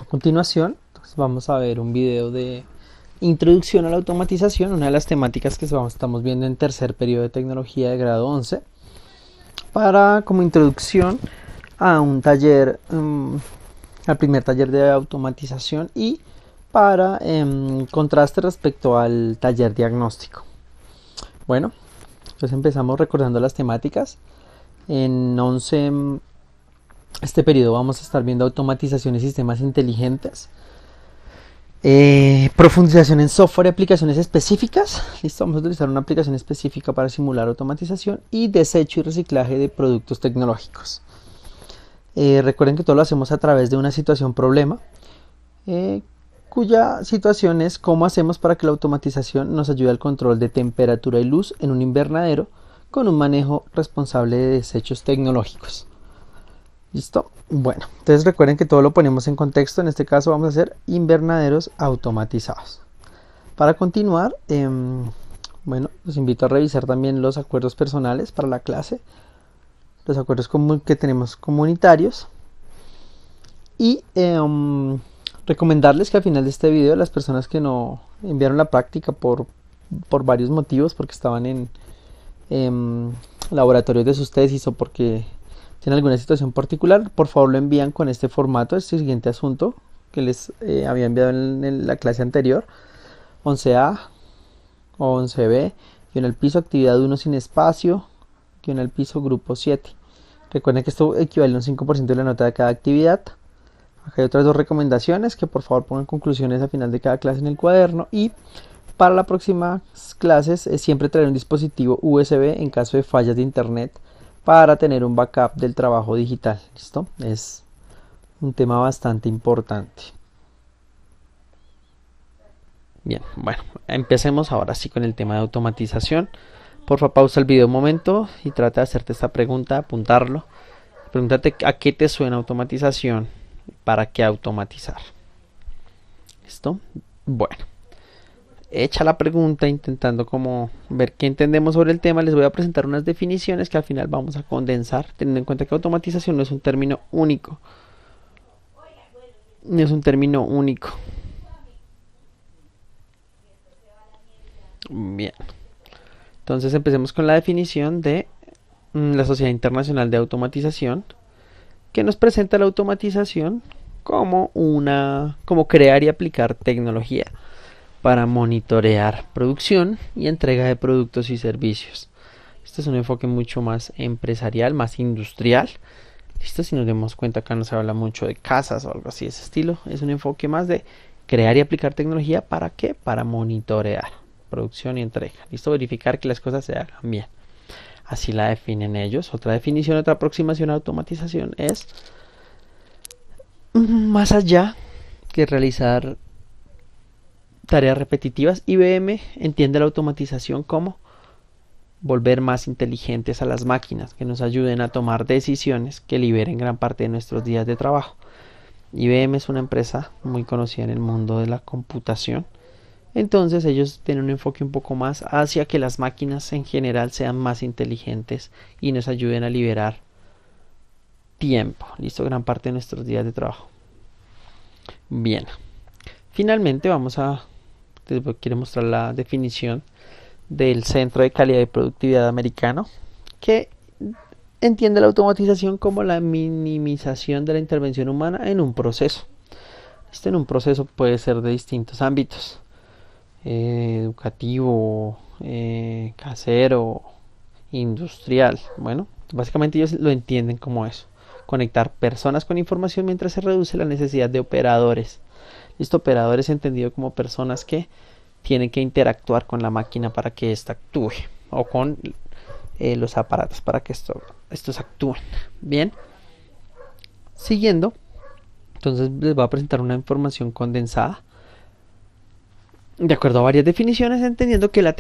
continuación, pues, vamos a ver un video de introducción a la automatización, una de las temáticas que estamos viendo en tercer periodo de tecnología de grado 11, para como introducción a un taller, al primer taller de automatización y para contraste respecto al taller diagnóstico. Bueno, entonces empezamos recordando las temáticas. En 11, este periodo vamos a estar viendo automatización y sistemas inteligentes, profundización en software y aplicaciones específicas. Listo, vamos a utilizar una aplicación específica para simular automatización y desecho y reciclaje de productos tecnológicos. Recuerden que todo lo hacemos a través de una situación problema, cuya situación es cómo hacemos para que la automatización nos ayude al control de temperatura y luz en un invernadero con un manejo responsable de desechos tecnológicos. ¿Listo? Bueno, entonces recuerden que todo lo ponemos en contexto. En este caso vamos a hacer invernaderos automatizados. Para continuar, bueno, los invito a revisar también los acuerdos personales para la clase, los acuerdos que tenemos comunitarios, y recomendarles que al final de este video, las personas que no enviaron la práctica por varios motivos, porque estaban en laboratorios de sus tesis o porque tienen alguna situación particular, por favor lo envían con este formato, este siguiente asunto que les había enviado en la clase anterior: 11A o 11B, guión al piso, actividad 1 sin espacio, guión al piso, grupo 7. Recuerden que esto equivale a un 5% de la nota de cada actividad. Acá hay otras dos recomendaciones: que por favor pongan conclusiones al final de cada clase en el cuaderno, y para las próximas clases siempre traer un dispositivo USB en caso de fallas de internet para tener un backup del trabajo digital. ¿Listo? Es un tema bastante importante. Bien, bueno, empecemos ahora sí con el tema de automatización. Porfa, pausa el video un momento y trata de hacerte esta pregunta, apuntarlo. Pregúntate a qué te suena automatización, para qué automatizar. ¿Listo? Bueno, hecha la pregunta, intentando como ver qué entendemos sobre el tema, les voy a presentar unas definiciones que al final vamos a condensar, teniendo en cuenta que automatización no es un término único. No es un término único. Bien. Entonces empecemos con la definición de la Sociedad Internacional de Automatización, que nos presenta la automatización como crear y aplicar tecnología para monitorear producción y entrega de productos y servicios. Este es un enfoque mucho más empresarial, más industrial. ¿Listo? Si nos damos cuenta, acá no se habla mucho de casas o algo así de ese estilo. Es un enfoque más de crear y aplicar tecnología. ¿Para qué? Para monitorear producción y entrega. ¿Listo? Verificar que las cosas se hagan bien. Así la definen ellos. Otra definición, otra aproximación a automatización es: más allá que realizar tareas repetitivas, IBM entiende la automatización como volver más inteligentes a las máquinas, que nos ayuden a tomar decisiones que liberen gran parte de nuestros días de trabajo. IBM es una empresa muy conocida en el mundo de la computación. Entonces ellos tienen un enfoque un poco más hacia que las máquinas en general sean más inteligentes y nos ayuden a liberar tiempo. Listo, gran parte de nuestros días de trabajo. Bien. Finalmente quiero mostrar la definición del Centro de Calidad y Productividad americano, que entiende la automatización como la minimización de la intervención humana en un proceso. En un proceso puede ser de distintos ámbitos: educativo, casero, industrial. Bueno, básicamente ellos lo entienden como eso: conectar personas con información mientras se reduce la necesidad de operadores. Listo, operadores entendido como personas que tienen que interactuar con la máquina para que ésta actúe, o con los aparatos para que estos actúen. Bien, siguiendo, entonces les voy a presentar una información condensada de acuerdo a varias definiciones, entendiendo que la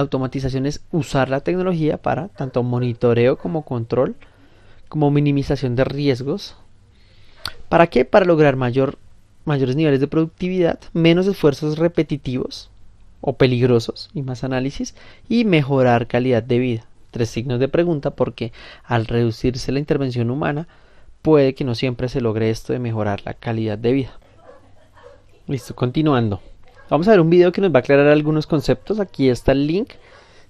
automatización es usar la tecnología para tanto monitoreo como control, como minimización de riesgos. ¿Para qué? Para lograr mayores niveles de productividad, menos esfuerzos repetitivos o peligrosos y más análisis, y mejorar calidad de vida. 3 signos de pregunta, porque al reducirse la intervención humana puede que no siempre se logre esto de mejorar la calidad de vida. Listo, continuando. Vamos a ver un video que nos va a aclarar algunos conceptos. Aquí está el link.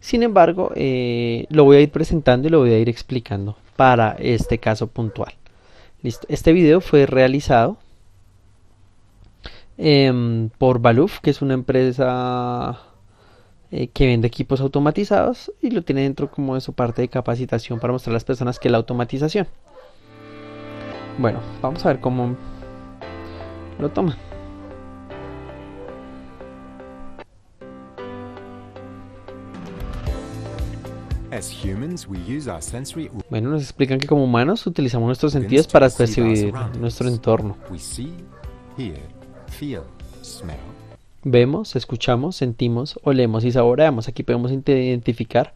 Sin embargo, lo voy a ir presentando y lo voy a ir explicando para este caso puntual. Listo. Este video fue realizado por Baluf, que es una empresa que vende equipos automatizados y lo tiene dentro como de su parte de capacitación para mostrar a las personas que es la automatización. Bueno, vamos a ver cómo lo toma. Bueno, nos explican que como humanos utilizamos nuestros sentidos para percibir nuestro entorno. Vemos, escuchamos, sentimos, olemos y saboreamos. Aquí podemos identificar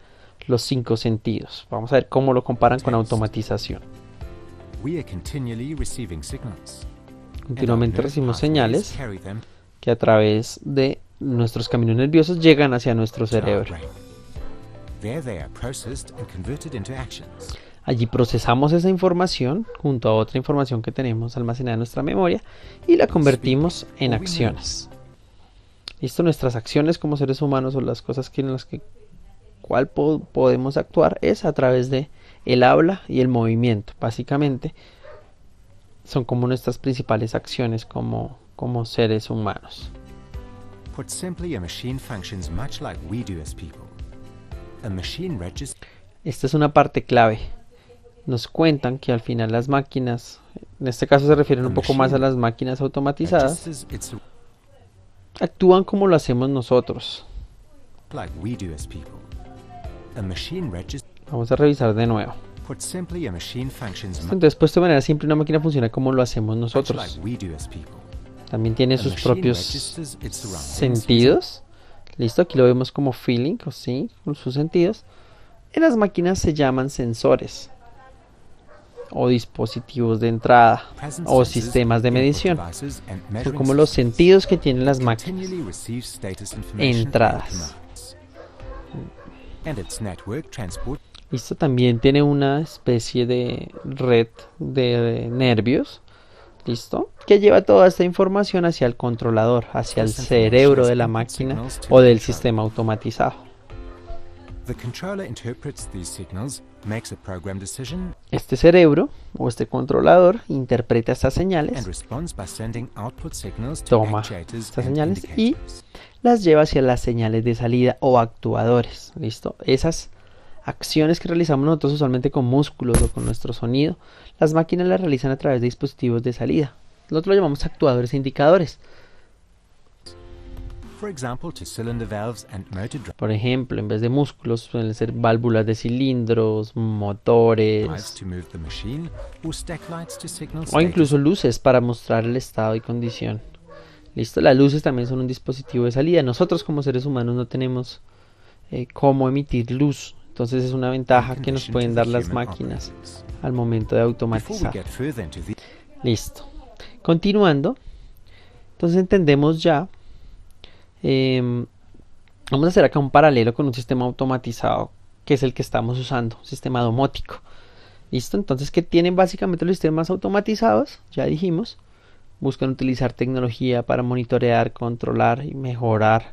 los 5 sentidos. Vamos a ver cómo lo comparan con automatización. Continuamente recibimos señales que a través de nuestros caminos nerviosos llegan hacia nuestro cerebro. Allí procesamos esa información junto a otra información que tenemos almacenada en nuestra memoria y la convertimos en acciones. Listo, nuestras acciones como seres humanos o las cosas en las que podemos actuar es a través de el habla y el movimiento. Básicamente son como nuestras principales acciones como seres humanos. Put simply, a machine functions much like we do as people. Esta es una parte clave. Nos cuentan que al final las máquinas, en este caso se refieren un poco más a las máquinas automatizadas, actúan como lo hacemos nosotros. Vamos a revisar de nuevo. Entonces, puesto de manera simple, una máquina funciona como lo hacemos nosotros. También tiene sus propios sentidos. Listo, aquí lo vemos como feeling, o sí, con sus sentidos. En las máquinas se llaman sensores o dispositivos de entrada o sistemas de medición. Son como los sentidos que tienen las máquinas. Entradas. Listo, también tiene una especie de red de nervios. ¿Listo? Que lleva toda esta información hacia el controlador, hacia el cerebro de la máquina o del sistema automatizado. Este cerebro o este controlador interpreta estas señales, toma estas señales y las lleva hacia las señales de salida o actuadores. ¿Listo? Esas acciones que realizamos nosotros usualmente con músculos o con nuestro sonido, las máquinas las realizan a través de dispositivos de salida. Nosotros lo llamamos actuadores e indicadores. Por ejemplo, en vez de músculos suelen ser válvulas de cilindros, motores o incluso luces para mostrar el estado y condición. Listo, las luces también son un dispositivo de salida. Nosotros como seres humanos no tenemos cómo emitir luz. Entonces es una ventaja que nos pueden dar las máquinas al momento de automatizar. Listo. Continuando. Entonces entendemos ya. Vamos a hacer acá un paralelo con un sistema automatizado que es el que estamos usando, un sistema domótico. Listo. Entonces, ¿qué tienen básicamente los sistemas automatizados? Ya dijimos. Buscan utilizar tecnología para monitorear, controlar y mejorar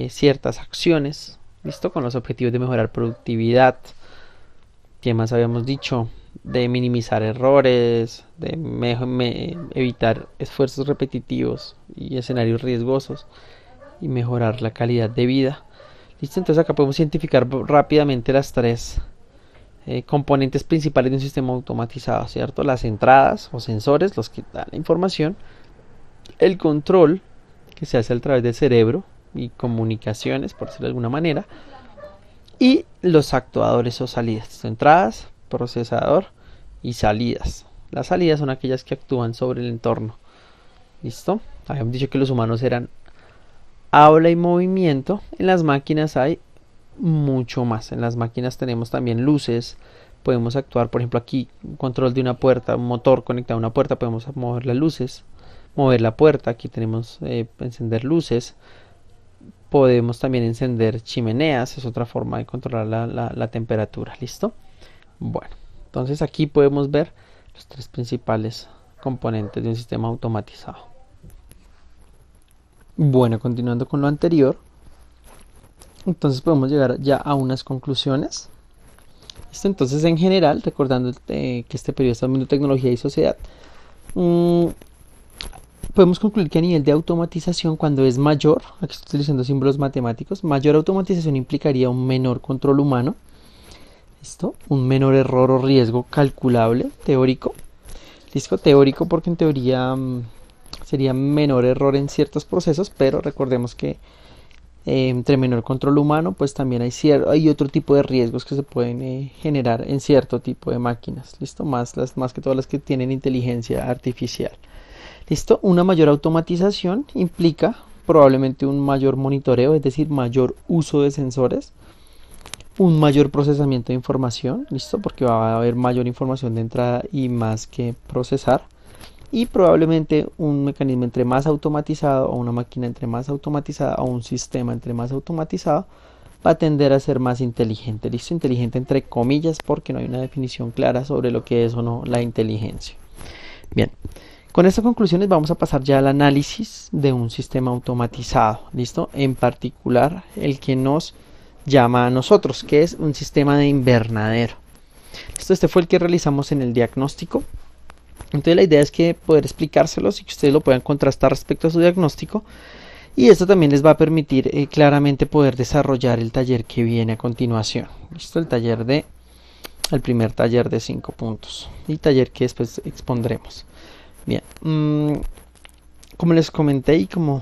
ciertas acciones. ¿Listo? Con los objetivos de mejorar productividad. ¿Qué más habíamos dicho? De minimizar errores, de evitar esfuerzos repetitivos y escenarios riesgosos y mejorar la calidad de vida. ¿Listo? Entonces acá podemos identificar rápidamente las tres componentes principales de un sistema automatizado, ¿cierto? Las entradas o sensores, los que dan la información, el control que se hace a través del cerebro y comunicaciones, por decirlo de alguna manera, y los actuadores o salidas, entradas, procesador y salidas. Las salidas son aquellas que actúan sobre el entorno. ¿Listo? Habíamos dicho que los humanos eran habla y movimiento. En las máquinas hay mucho más. En las máquinas tenemos también luces. Podemos actuar, por ejemplo, aquí, un control de una puerta, un motor conectado a una puerta, podemos mover las luces, mover la puerta. Aquí tenemos encender luces. Podemos también encender chimeneas, es otra forma de controlar la temperatura. ¿Listo? Bueno, entonces aquí podemos ver los tres principales componentes de un sistema automatizado. Bueno, continuando con lo anterior, entonces podemos llegar ya a unas conclusiones. ¿Listo? Entonces, en general, recordando que este periodo está viendo tecnología y sociedad, podemos concluir que a nivel de automatización, cuando es mayor, aquí estoy utilizando símbolos matemáticos, mayor automatización implicaría un menor control humano, ¿listo? Un menor error o riesgo calculable, teórico. ¿Listo? Teórico porque en teoría sería menor error en ciertos procesos, pero recordemos que entre menor control humano, pues también hay otro tipo de riesgos que se pueden generar en cierto tipo de máquinas, ¿listo? Más que todas las que tienen inteligencia artificial. ¿Listo? Una mayor automatización implica probablemente un mayor monitoreo, es decir, mayor uso de sensores, un mayor procesamiento de información, ¿listo? Porque va a haber mayor información de entrada y más que procesar. Y probablemente un mecanismo entre más automatizado, o una máquina entre más automatizada, o un sistema entre más automatizado, va a tender a ser más inteligente. ¿Listo? Inteligente entre comillas, porque no hay una definición clara sobre lo que es o no la inteligencia. Bien, con estas conclusiones vamos a pasar ya al análisis de un sistema automatizado. ¿Listo? En particular, el que nos llama a nosotros, que es un sistema de invernadero. Este fue el que realizamos en el diagnóstico. Entonces la idea es que poder explicárselos y que ustedes lo puedan contrastar respecto a su diagnóstico, y esto también les va a permitir claramente poder desarrollar el taller que viene a continuación. ¿Listo? El primer taller de 5 puntos y taller que después expondremos. Bien, como les comenté y como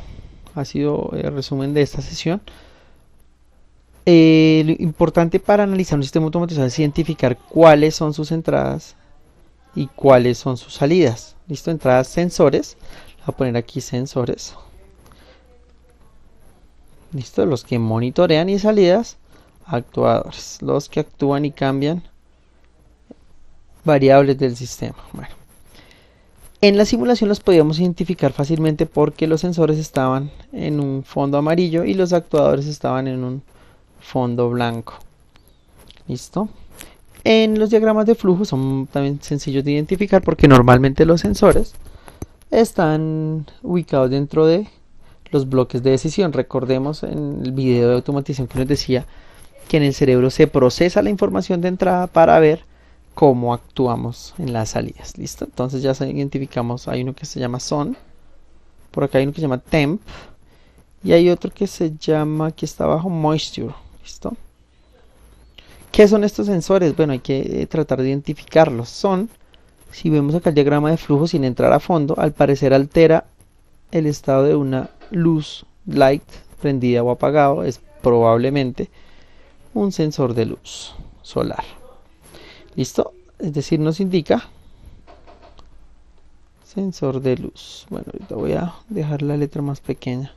ha sido el resumen de esta sesión, lo importante para analizar un sistema automatizado es identificar cuáles son sus entradas y cuáles son sus salidas. Listo, entradas sensores, voy a poner aquí sensores. Listo, los que monitorean, y salidas actuadores, los que actúan y cambian variables del sistema. Bueno, en la simulación los podíamos identificar fácilmente porque los sensores estaban en un fondo amarillo y los actuadores estaban en un fondo blanco. Listo. En los diagramas de flujo son también sencillos de identificar porque normalmente los sensores están ubicados dentro de los bloques de decisión. Recordemos en el video de automatización que nos decía que en el cerebro se procesa la información de entrada para ver cómo actuamos en las salidas. ¿Listo? Entonces ya identificamos, hay uno que se llama son, por acá hay uno que se llama temp, y hay otro que se llama, aquí está abajo, moisture. ¿Listo? ¿Qué son estos sensores? Bueno, hay que tratar de identificarlos. Si vemos acá el diagrama de flujo sin entrar a fondo, al parecer altera el estado de una luz light prendida o apagado. Es probablemente un sensor de luz solar. ¿Listo? Es decir, nos indica sensor de luz. Bueno, ahorita voy a dejar la letra más pequeña.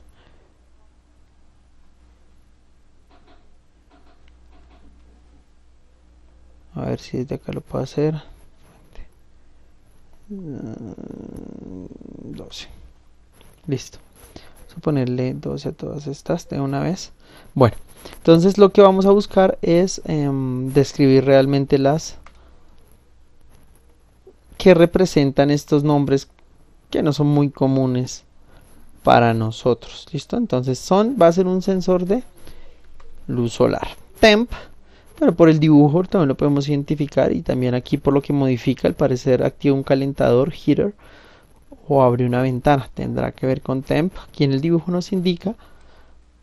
A ver si desde acá lo puedo hacer. 12. Listo. Vamos a ponerle 12 a todas estas de una vez. Bueno, entonces lo que vamos a buscar es describir realmente las que representan estos nombres que no son muy comunes para nosotros. ¿Listo? Entonces va a ser un sensor de luz solar. Temp. Pero por el dibujo también lo podemos identificar, y también aquí por lo que modifica, al parecer activa un calentador, heater, o abre una ventana. Tendrá que ver con temp. Aquí en el dibujo nos indica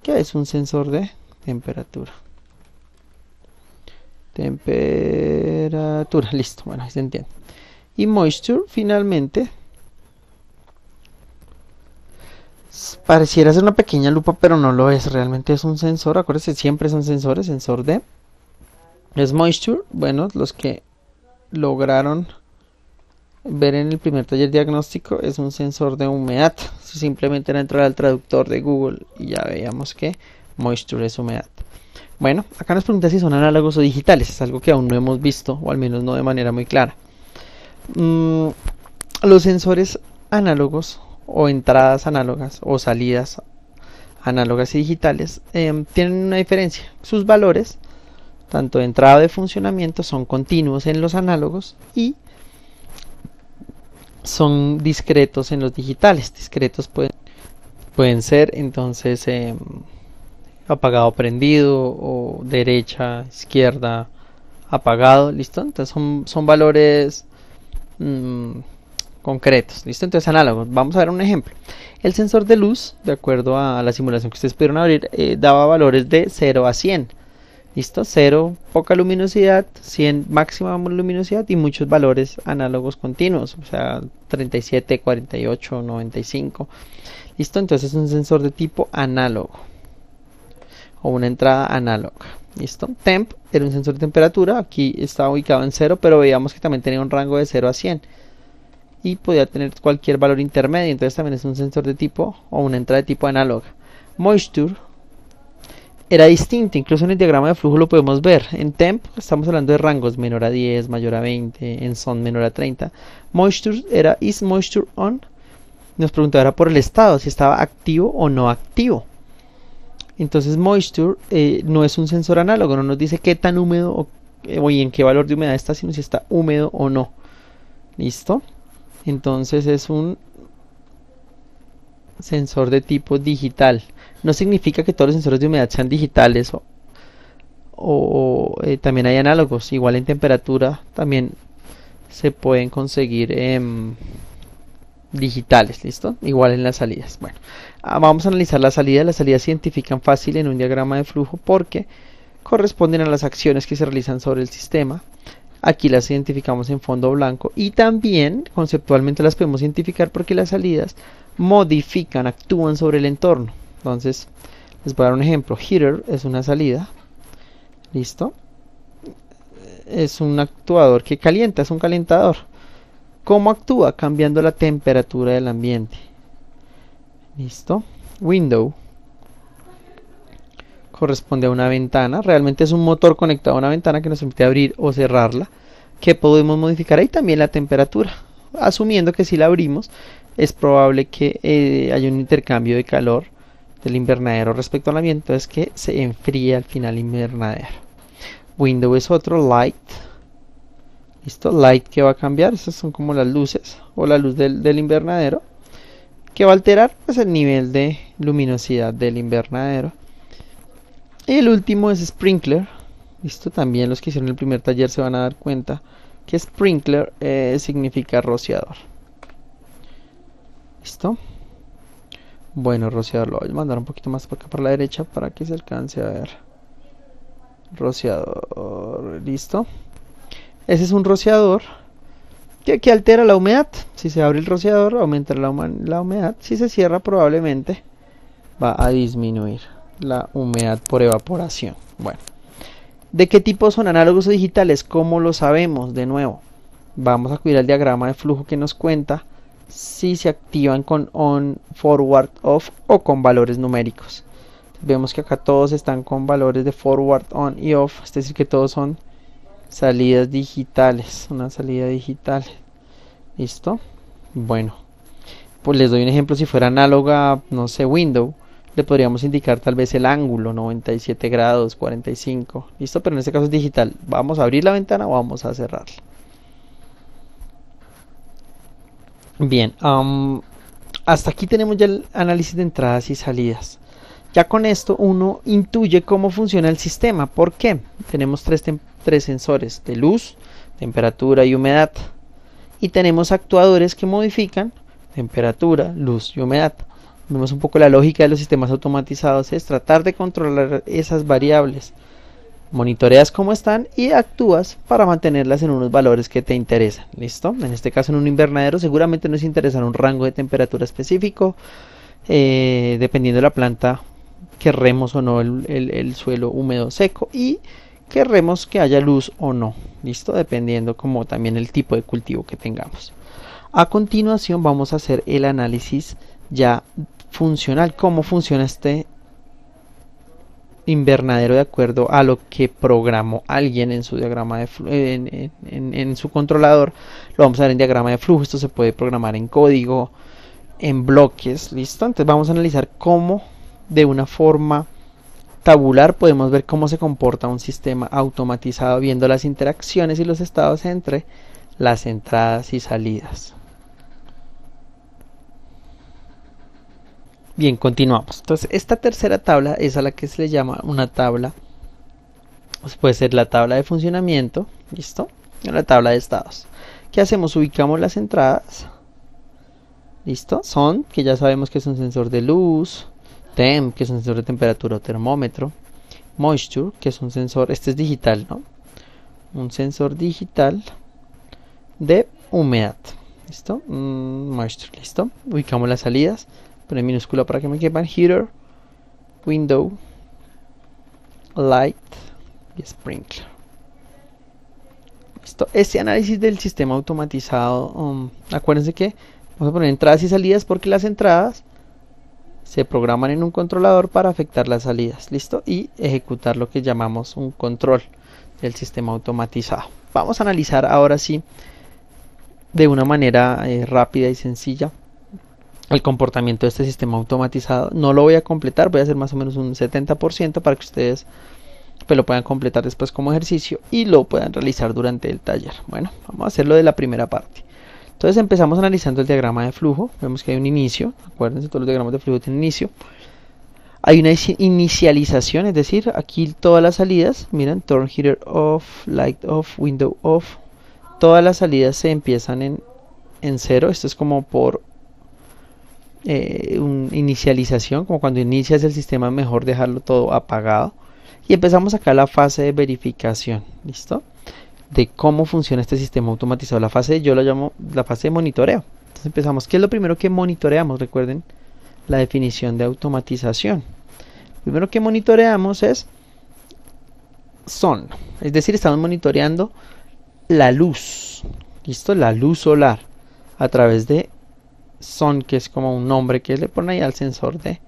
que es un sensor de temperatura. Temperatura, listo, bueno, ahí se entiende. Y moisture, finalmente, pareciera ser una pequeña lupa, pero no lo es. Realmente es un sensor. Acuérdense, siempre son sensores. Sensor de es moisture. Bueno, los que lograron ver en el primer taller diagnóstico, es un sensor de humedad. Simplemente era entrar al traductor de Google y ya veíamos que moisture es humedad. Bueno, acá nos pregunta si son análogos o digitales. Es algo que aún no hemos visto, o al menos no de manera muy clara. Los sensores análogos, o entradas análogas o salidas análogas y digitales, tienen una diferencia. Sus valores, tanto de entrada de funcionamiento, son continuos en los análogos y son discretos en los digitales. Discretos pueden pueden ser entonces apagado prendido o derecha, izquierda, apagado, listo. Entonces son valores concretos, listo. Entonces análogos. Vamos a ver un ejemplo. El sensor de luz, de acuerdo a la simulación que ustedes pudieron abrir, daba valores de 0 a 100. Listo, 0 poca luminosidad, 100 máxima luminosidad y muchos valores análogos continuos, o sea 37, 48, 95. Listo, entonces es un sensor de tipo análogo o una entrada análoga. Listo, temp era un sensor de temperatura, aquí estaba ubicado en 0, pero veíamos que también tenía un rango de 0 a 100 y podía tener cualquier valor intermedio, entonces también es un sensor de tipo o una entrada de tipo análoga. Moisture era distinto, incluso en el diagrama de flujo lo podemos ver. En temp estamos hablando de rangos menor a 10, mayor a 20, en son menor a 30. Moisture era is moisture on. Nos preguntaba era por el estado, si estaba activo o no activo. Entonces moisture no es un sensor análogo, no nos dice qué tan húmedo o y en qué valor de humedad está, sino si está húmedo o no. ¿Listo? Entonces es un sensor de tipo digital. No significa que todos los sensores de humedad sean digitales o también hay análogos. Igual en temperatura también se pueden conseguir digitales, ¿listo? Igual en las salidas. Bueno, vamos a analizar las salidas. Las salidas se identifican fácil en un diagrama de flujo porque corresponden a las acciones que se realizan sobre el sistema. Aquí las identificamos en fondo blanco y también conceptualmente las podemos identificar porque las salidas modifican, actúan sobre el entorno. Entonces les voy a dar un ejemplo. Heater es una salida, listo, es un actuador que calienta, es un calentador. ¿Cómo actúa? Cambiando la temperatura del ambiente, listo. Window corresponde a una ventana, realmente es un motor conectado a una ventana que nos permite abrir o cerrarla. ¿Qué podemos modificar? Ahí también la temperatura, asumiendo que si la abrimos es probable que haya un intercambio de calor del invernadero respecto al ambiente, entonces que se enfríe al final el invernadero. Window es otro, light, listo, light que va a cambiar, esas son como las luces o la luz del invernadero, que va a alterar pues el nivel de luminosidad del invernadero. Y el último es sprinkler, listo, también los que hicieron el primer taller se van a dar cuenta que sprinkler significa rociador. ¿Listo? Bueno, rociador lo voy a mandar un poquito más para acá para la derecha para que se alcance a ver. Rociador, listo. Ese es un rociador que altera la humedad. Si se abre el rociador, aumenta la humedad. Si se cierra, probablemente va a disminuir la humedad por evaporación. Bueno, ¿de qué tipo son análogos o digitales? ¿Cómo lo sabemos? De nuevo, vamos a acudir al diagrama de flujo que nos cuenta si se activan con on, forward, off o con valores numéricos. Vemos que acá todos están con valores de forward, on y off, es decir que todos son salidas digitales, una salida digital. ¿Listo? Bueno, pues les doy un ejemplo. Si fuera análoga, no sé, window, le podríamos indicar tal vez el ángulo, 97 grados, 45. ¿Listo? Pero en este caso es digital. ¿Vamos a abrir la ventana o vamos a cerrarla? Bien, hasta aquí tenemos ya el análisis de entradas y salidas. Ya con esto uno intuye cómo funciona el sistema. ¿Por qué? Tenemos tres sensores de luz, temperatura y humedad. Y tenemos actuadores que modifican temperatura, luz y humedad. Vemos un poco la lógica de los sistemas automatizados. Es tratar de controlar esas variables. Monitoreas cómo están y actúas para mantenerlas en unos valores que te interesan. ¿Listo? En este caso en un invernadero seguramente nos interesa un rango de temperatura específico. Dependiendo de la planta querremos o no el suelo húmedo seco y querremos que haya luz o no. ¿Listo? Dependiendo como también el tipo de cultivo que tengamos. A continuación vamos a hacer el análisis ya funcional. ¿Cómo funciona este invernadero de acuerdo a lo que programó alguien en su diagrama de en su controlador? Lo vamos a ver en diagrama de flujo. Esto se puede programar en código, en bloques. ¿Listo? Entonces vamos a analizar cómo de una forma tabular podemos ver cómo se comporta un sistema automatizado viendo las interacciones y los estados entre las entradas y salidas. Bien, continuamos. Entonces, esta tercera tabla es a la que se le llama una tabla, pues puede ser la tabla de funcionamiento, ¿listo? O la tabla de estados. ¿Qué hacemos? Ubicamos las entradas, ¿listo? Son, que ya sabemos que es un sensor de luz, temp, que es un sensor de temperatura o termómetro, moisture, que es un sensor, este es digital, ¿no? Un sensor digital de humedad, ¿listo? Moisture, ¿listo? Ubicamos las salidas, pone minúscula para que me quepan, heater, window, light y sprinkler. ¿Listo? Este análisis del sistema automatizado, acuérdense que vamos a poner entradas y salidas porque las entradas se programan en un controlador para afectar las salidas, ¿listo? Y ejecutar lo que llamamos un control del sistema automatizado. Vamos a analizar ahora sí de una manera rápida y sencilla el comportamiento de este sistema automatizado. No lo voy a completar, voy a hacer más o menos un 70% para que ustedes pues lo puedan completar después como ejercicio y lo puedan realizar durante el taller. Bueno, vamos a hacerlo de la primera parte. Entonces empezamos analizando el diagrama de flujo. Vemos que hay un inicio, acuérdense, todos los diagramas de flujo tienen inicio. Hay una inicialización, es decir, aquí todas las salidas, miren, turn heater off, light off, window off, todas las salidas se empiezan en cero. Esto es como por una inicialización, como cuando inicias el sistema, mejor dejarlo todo apagado. Y empezamos acá la fase de verificación, ¿listo? De cómo funciona este sistema automatizado. La fase, yo la llamo la fase de monitoreo. Entonces empezamos. ¿Qué es lo primero que monitoreamos? Recuerden la definición de automatización. Lo primero que monitoreamos es son, es decir, estamos monitoreando la luz, ¿listo? La luz solar a través de son, que es como un nombre que le ponen ahí al sensor de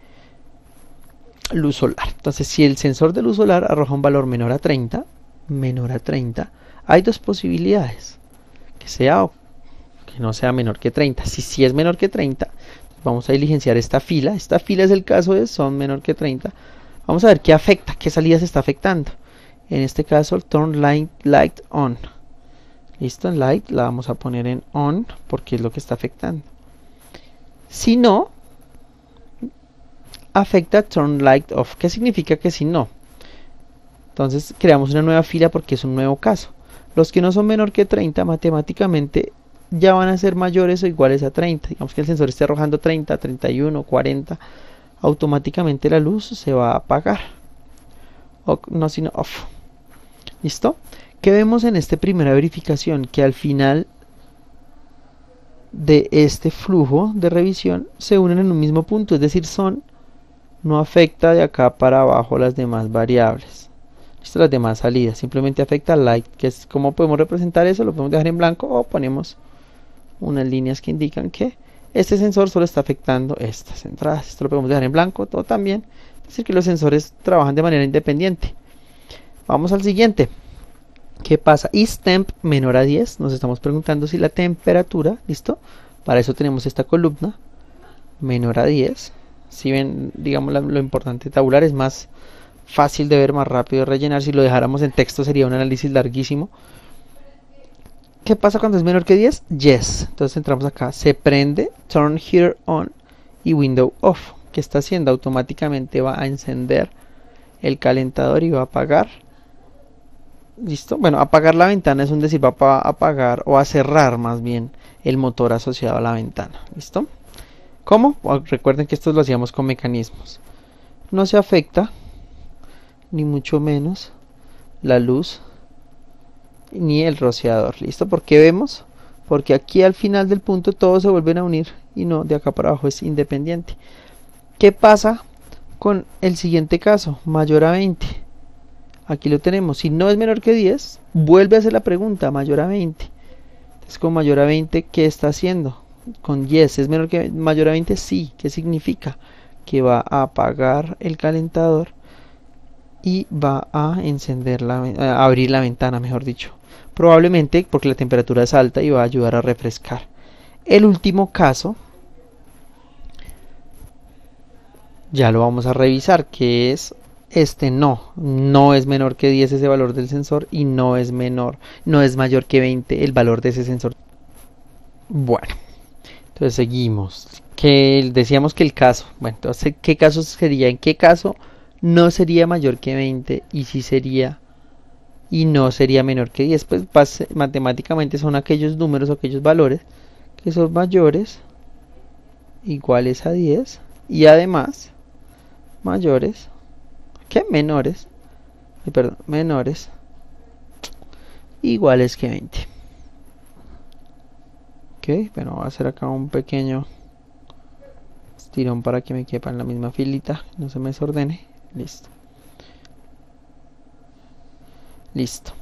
luz solar. Entonces, si el sensor de luz solar arroja un valor menor a 30, hay dos posibilidades, que sea o que no sea menor que 30. Si es menor que 30, vamos a diligenciar esta fila. Esta fila es el caso de son menor que 30. Vamos a ver qué afecta, qué salida se está afectando. En este caso, el turn light on. Listo, en light la vamos a poner en on porque es lo que está afectando. Si no, afecta turn light off. ¿Qué significa que si no? Entonces creamos una nueva fila porque es un nuevo caso. Los que no son menor que 30 matemáticamente ya van a ser mayores o iguales a 30. Digamos que el sensor esté arrojando 30, 31, 40. Automáticamente la luz se va a apagar. O no, sino off. ¿Listo? ¿Qué vemos en esta primera verificación? Que al final de este flujo de revisión se unen en un mismo punto. Es decir, son no afecta de acá para abajo las demás variables. ¿Listo? Las demás salidas. Simplemente afecta light, que es como podemos representar eso. Lo podemos dejar en blanco o ponemos unas líneas que indican que este sensor solo está afectando estas entradas. Esto lo podemos dejar en blanco, todo también. Es decir, que los sensores trabajan de manera independiente. Vamos al siguiente. ¿Qué pasa? Is temp menor a 10. Nos estamos preguntando si la temperatura, ¿listo? Para eso tenemos esta columna, menor a 10. Si ven, digamos, lo importante tabular es más fácil de ver, más rápido de rellenar. Si lo dejáramos en texto sería un análisis larguísimo. ¿Qué pasa cuando es menor que 10? Yes. Entonces entramos acá, se prende, turn heater on y window off. ¿Qué está haciendo? Automáticamente va a encender el calentador y va a apagar. ¿Listo? Bueno, apagar la ventana es un decir, va a apagar o a cerrar más bien el motor asociado a la ventana. ¿Listo? ¿Cómo? Recuerden que esto lo hacíamos con mecanismos. No se afecta, ni mucho menos, la luz ni el rociador. ¿Listo? ¿Por qué vemos? Porque aquí al final del punto todos se vuelven a unir y no, de acá para abajo es independiente. ¿Qué pasa con el siguiente caso? Mayor a 20. Aquí lo tenemos. Si no es menor que 10, vuelve a hacer la pregunta, mayor a 20. Entonces con mayor a 20, ¿qué está haciendo? Con yes, ¿es menor que mayor a 20? Sí. ¿Qué significa? Que va a apagar el calentador y va a encender a abrir la ventana, mejor dicho. Probablemente porque la temperatura es alta y va a ayudar a refrescar. El último caso, ya lo vamos a revisar, que es este no es menor que 10 ese valor del sensor y no es mayor que 20 el valor de ese sensor. Bueno, entonces seguimos. que decíamos que el caso, bueno, entonces, ¿qué caso sería? ¿En qué caso no sería mayor que 20 y sí sería y no sería menor que 10? Pues matemáticamente son aquellos números o aquellos valores que son mayores, iguales a 10 y además mayores que menores, perdón, menores iguales que 20. Ok, bueno, voy a hacer acá un pequeño estirón para que me quepa en la misma filita, no se me desordene. Listo. Listo.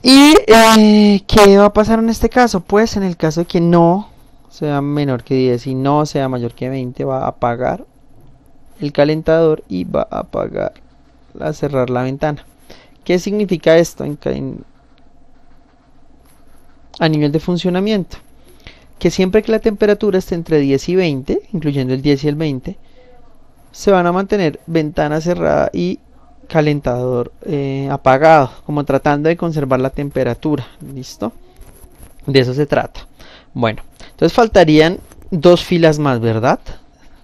¿Y qué va a pasar en este caso? Pues en el caso de que no sea menor que 10 y no sea mayor que 20, va a apagar el calentador y va a apagar, a cerrar la ventana. ¿Qué significa esto a nivel de funcionamiento? Que siempre que la temperatura esté entre 10 y 20, incluyendo el 10 y el 20, se van a mantener ventana cerrada y calentador apagado, como tratando de conservar la temperatura. ¿Listo? De eso se trata. Bueno, entonces faltarían dos filas más, ¿verdad?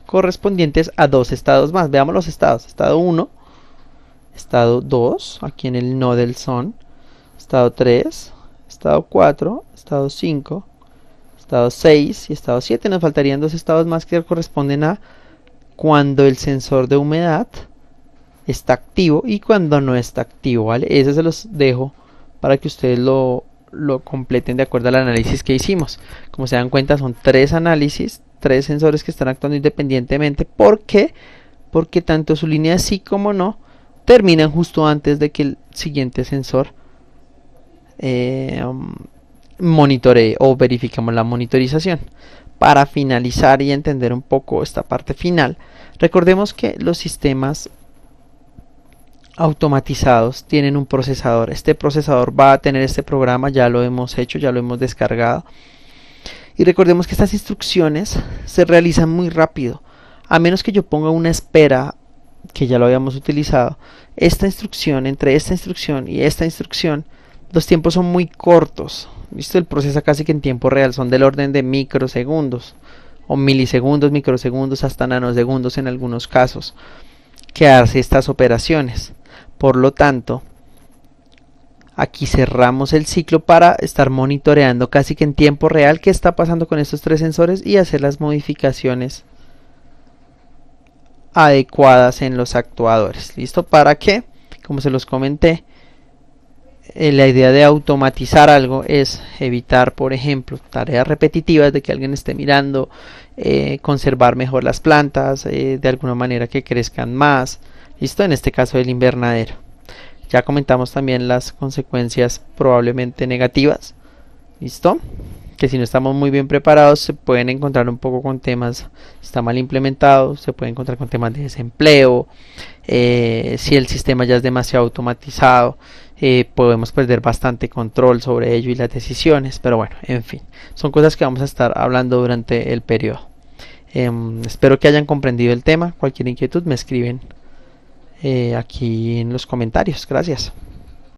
Correspondientes a dos estados más. Veamos los estados. Estado 1, estado 2, aquí en el no del son, estado 3, estado 4, estado 5, estado 6 y estado 7. Nos faltarían dos estados más que corresponden a cuando el sensor de humedad está activo y cuando no está activo, ¿vale? Eso se los dejo para que ustedes lo completen de acuerdo al análisis que hicimos. Como se dan cuenta, son tres análisis, tres sensores que están actuando independientemente. ¿Por qué? Porque tanto su línea sí como no terminan justo antes de que el siguiente sensor monitoree o verifiquemos la monitorización. Para finalizar y entender un poco esta parte final, recordemos que los sistemas automatizados tienen un procesador. Este procesador va a tener este programa, ya lo hemos hecho, ya lo hemos descargado. Y recordemos que estas instrucciones se realizan muy rápido. A menos que yo ponga una espera, que ya lo habíamos utilizado, esta instrucción, entre esta instrucción y esta instrucción, los tiempos son muy cortos. ¿Listo? El proceso casi que en tiempo real, son del orden de microsegundos o milisegundos, microsegundos, hasta nanosegundos en algunos casos, que hace estas operaciones. Por lo tanto, aquí cerramos el ciclo para estar monitoreando casi que en tiempo real qué está pasando con estos tres sensores y hacer las modificaciones adecuadas en los actuadores. ¿Listo? ¿Para qué? Como se los comenté, la idea de automatizar algo es evitar, por ejemplo, tareas repetitivas de que alguien esté mirando, conservar mejor las plantas, de alguna manera que crezcan más. ¿Listo? En este caso el invernadero. Ya comentamos también las consecuencias probablemente negativas. ¿Listo? Que si no estamos muy bien preparados se pueden encontrar un poco con temas, está mal implementado, se puede encontrar con temas de desempleo, si el sistema ya es demasiado automatizado, podemos perder bastante control sobre ello y las decisiones, pero bueno, en fin, son cosas que vamos a estar hablando durante el periodo. Espero que hayan comprendido el tema. Cualquier inquietud me escriben aquí en los comentarios. Gracias.